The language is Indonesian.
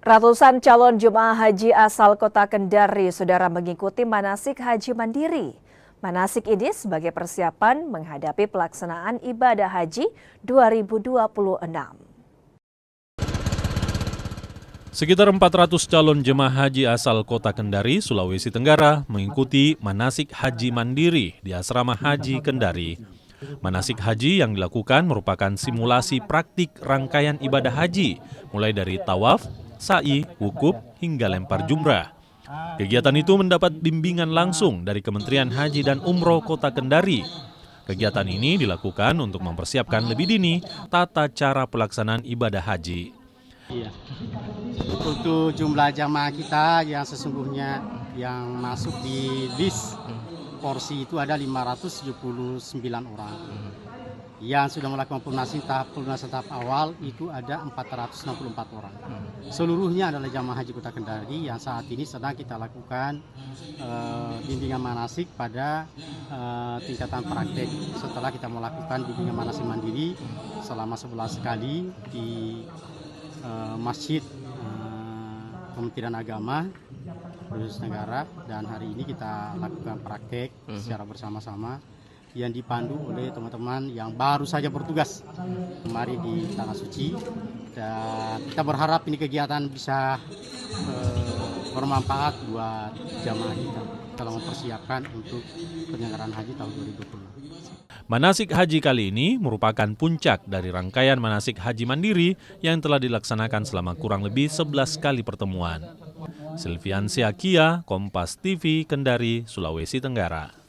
Ratusan calon jemaah haji asal kota Kendari, saudara, mengikuti manasik haji mandiri. Manasik ini sebagai persiapan menghadapi pelaksanaan ibadah haji 2026. Sekitar 400 calon jemaah haji asal kota Kendari, Sulawesi Tenggara mengikuti manasik haji mandiri di Asrama Haji Kendari. Manasik haji yang dilakukan merupakan simulasi praktik rangkaian ibadah haji, mulai dari tawaf, sa'i, wukuf, hingga lempar jumrah. Kegiatan itu mendapat bimbingan langsung dari Kementerian Haji dan Umroh Kota Kendari. Kegiatan ini dilakukan untuk mempersiapkan lebih dini tata cara pelaksanaan ibadah haji. Iya. Untuk jumlah jamaah kita yang sesungguhnya yang masuk di list porsi itu ada 579 orang. Yang sudah melakukan pelunasan tahap awal itu ada 464 orang. Seluruhnya adalah jamaah haji Kota Kendari yang saat ini sedang kita lakukan bimbingan manasik pada tingkatan praktek. Setelah kita melakukan bimbingan manasik mandiri selama 11 kali di Masjid Kementerian Agama Sulawesi Tenggara, dan hari ini kita lakukan praktek secara bersama-sama yang dipandu oleh teman-teman yang baru saja bertugas kemari di Tanah Suci, dan kita berharap ini kegiatan bisa bermanfaat buat jamaah kita dalam mempersiapkan untuk penyelenggaraan haji tahun 2020. Manasik haji kali ini merupakan puncak dari rangkaian manasik haji mandiri yang telah dilaksanakan selama kurang lebih 11 kali pertemuan. Silvian Siakia, Kompas TV, Kendari, Sulawesi Tenggara.